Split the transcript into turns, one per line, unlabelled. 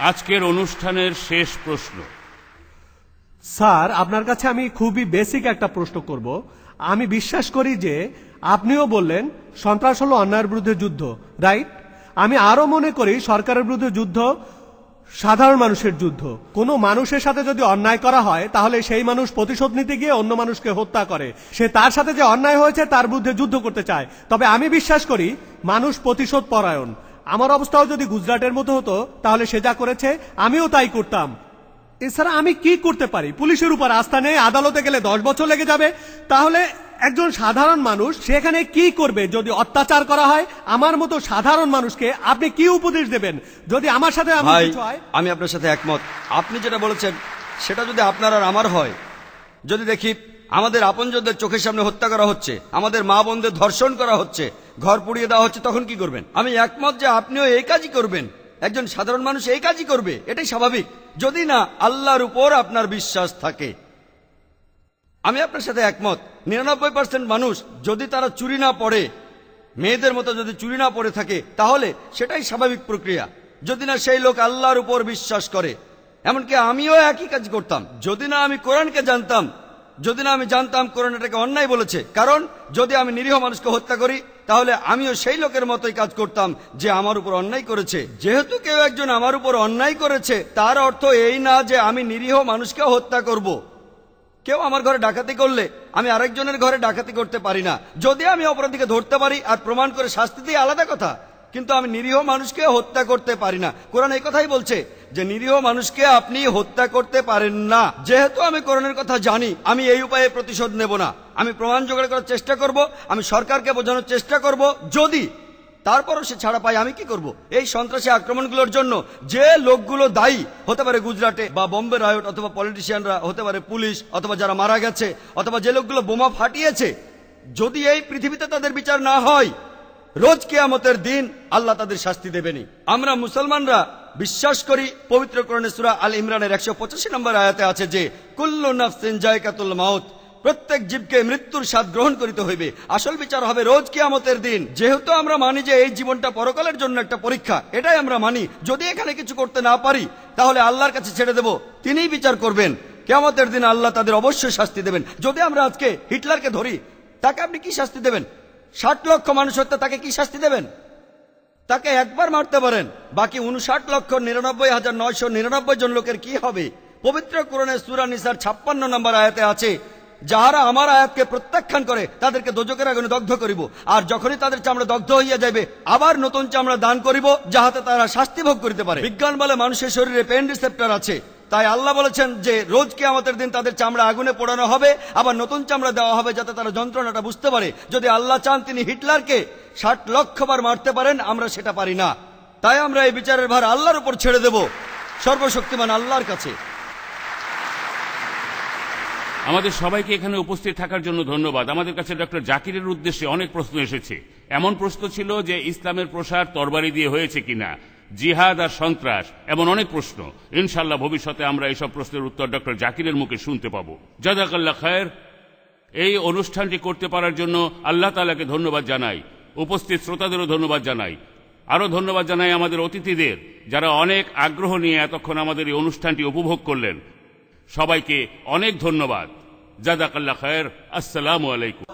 আজকের অনুষ্ঠানের শেষ প্রশ্ন।
স্যার, আপনার কাছে আমি খুবই বেসিক একটা প্রশ্ন করব। আমি বিশ্বাস করি যে আপনিও বললেন সন্ত্রাস হলো অন্যায়ের বিরুদ্ধে যুদ্ধ, রাইট? আমি আরো মনে করি সরকারের বিরুদ্ধে যুদ্ধ সাধারণ মানুষের যুদ্ধ। কোনো মানুষের সাথে যদি অন্যায় করা হয় তাহলে সেই মানুষ প্রতিশোধ নিতে গিয়ে অন্য মানুষকে হত্যা করে। সে তার সাথে যে অন্যায় হয়েছে তার বিরুদ্ধে যুদ্ধ করতে চায়। তবে আমি বিশ্বাস করি মানুষ প্রতিশোধ পরায়ণ। আমার অবস্থাও যদি গুজরাটের মতো হতো তাহলে সে যা করেছে আমিও তাই করতাম। এছাড়া আমি কি করতে পারি? পুলিশের উপর আস্থা নেই, আদালতে গেলে 10 বছর লেগে যাবে। তাহলে একজন সাধারণ মানুষ সেখানে কি করবে যদি অত্যাচার করা হয়? আমার মতো সাধারণ মানুষকে আপনি কি উপদেশ দেবেন যদি আমার সাথে এমন কিছু হয়?
আমি আপনার সাথে একমত। আপনি যেটা বলেছেন সেটা যদি আপনার আর আমার হয়, যদি দেখি আমাদের আপনজনদের চোখের সামনে হত্যা করা হচ্ছে, আমাদের মা বোনদের ধর্ষণ করা হচ্ছে, ঘর পুড়িয়ে দেওয়া হচ্ছে, তখন কি করবেন? আমি একমত যে আপনিও এই কাজই করবেন। একজন সাধারণ মানুষ এই কাজই করবে, এটাই স্বাভাবিক, যদি না আল্লাহর উপর আপনার বিশ্বাস থাকে। আমি আপনার সাথে একমত। 99% মানুষ যদি তারা চুরি না পড়ে, মেয়েদের মতো যদি চুরি না পড়ে থাকে, তাহলে সেটাই স্বাভাবিক প্রক্রিয়া, যদি না সেই লোক আল্লাহর উপর বিশ্বাস করে। এমনকি আমিও একই কাজ করতাম যদি না আমি কোরআনকে জানতাম, যদি না আমি জানতাম কোরআন এটাকে অন্যায় বলেছে। কারণ যদি আমি নিরীহ মানুষকে হত্যা করি তাহলে আমিও সেই লোকের মতোই কাজ করতাম যে আমার উপর অন্যায় করেছে। যেহেতু কেউ একজন আমার উপর অন্যায় করেছে তার অর্থ এই না যে আমি নিরীহ মানুষকে হত্যা করব। কেউ আমার ঘরে ডাকাতি করলে আমি আরেকজনের ঘরে ডাকাতি করতে পারি না। যদি আমি অপরাধীকে ধরতে পারি আর প্রমাণ করে শাস্তি দিই আলাদা কথা, কিন্তু আমি নিরীহ মানুষকে হত্যা করতে পারি না। কোরআন এই কথাই বলছে যে নিরীহ মানুষকে আপনি হত্যা করতে পারেন না। যেহেতু আমি কোরআনের কথা জানি, আমি এই উপায়ে প্রতিশোধ নেব না। আমি প্রমাণ জোগাড় করার চেষ্টা করব, আমি সরকারকে বোঝানোর চেষ্টা করব। যদি তারপরও সে ছাড়া পায় আমি কি করব? এই সন্ত্রাসী আক্রমণগুলোর জন্য যে লোকগুলো দায়ী, হতে পারে গুজরাটে বা বোম্বে রায়ট, অথবা পলিটিশিয়ানরা, হতে পারে পুলিশ, অথবা যারা মারা গেছে, অথবা যে লোকগুলো বোমা ফাটিয়েছে, যদি এই পৃথিবীতে তাদের বিচার না হয়, রোজ কিয়ামতের দিন আল্লাহ তাদের শাস্তি দেবেনি। আমরা মুসলমানরা বিশ্বাস করি পবিত্র কোরআনে সূরা আল ইমরানের 185 নম্বর আয়াতে আছে যে কুল্লু নাফসিন যায়কাতুল মাউত, প্রত্যেক জীবকে মৃত্যুর স্বাদ গ্রহণ করিতে হইবে। আসল বিচার হবে রোজ কিয়ামতের দিন। যেহেতু আমরা মানি যে এই জীবনটা পরকালের জন্য একটা পরীক্ষা, এটাই আমরা মানি। যদি এখানে কিছু করতে না পারি তাহলে আল্লাহর কাছে ছেড়ে দেব, তিনিই বিচার করবেন। কিয়ামতের দিন আল্লাহ তাদের অবশ্যই শাস্তি দেবেন। যদি আমরা আজকে হিটলারকে ধরি, তাকে আপনি কি শাস্তি দেবেন? 60 লক্ষ মানুষ হত্যা, তাকে কি শাস্তি দেবেন? তাকে একবার মারতে পারেন, বাকি 59,99,999 জন লোকের কি হবে? পবিত্র কোরআনের সূরা নিসার 56 নম্বর আয়াতে আছে, যাহারা আমার আয়াতকে প্রত্যাখ্যান করে তাদেরকে দোজকের আগুনে দগ্ধ করিব, আর যখনই তাদের চামড়া দগ্ধ হইয়া যাইবে আবার নতুন চামড়া দান করিব, যাহাতে তারা শাস্তি ভোগ করিতে পারে। বিজ্ঞান বলে মানুষের শরীরে পেন রিসেপ্টর আছে, তাই আল্লাহ বলেছেন যে রোজ কিয়ামতের দিন তাদের চামড়া আগুনে পোড়ানো হবে, আবার নতুন চামড়া দেওয়া হবে যাতে তারা যন্ত্রণাটা বুঝতে পারে। যদি আল্লাহ চান তিনি হিটলারকে 60 লক্ষ বার মারতে পারেন, আমরা সেটা পারি না। তাই আমরা এই বিচারের ভার আল্লাহর উপর ছেড়ে দেব, সর্বশক্তিমান আল্লাহর কাছে।
আমাদের সবাইকে এখানে উপস্থিত থাকার জন্য ধন্যবাদ। আমাদের কাছে ডক্টর জাকিরের উদ্দেশ্যে অনেক প্রশ্ন এসেছে। এমন প্রশ্ন ছিল যে ইসলামের প্রসার তরবারি দিয়ে হয়েছে কিনা, জিহাদ আর সন্ত্রাস, এমন অনেক প্রশ্ন। ইনশাআল্লাহ ভবিষ্যতে আমরা এইসব প্রশ্নের উত্তর ডক্টর জাকিরের মুখে শুনতে পাবো। জাযাকাল্লাহ খায়ের। এই অনুষ্ঠানটি করতে পারার জন্য আল্লাহ তাআলাকে ধন্যবাদ জানাই, উপস্থিত শ্রোতাদেরও ধন্যবাদ জানাই। আরও ধন্যবাদ জানাই আমাদের অতিথিদের, যারা অনেক আগ্রহ নিয়ে এতক্ষণ আমাদের এই অনুষ্ঠানটি উপভোগ করলেন। সবাইকে অনেক ধন্যবাদ। জাযাকাল্লাহ খায়ের। আসসালামু আলাইকুম।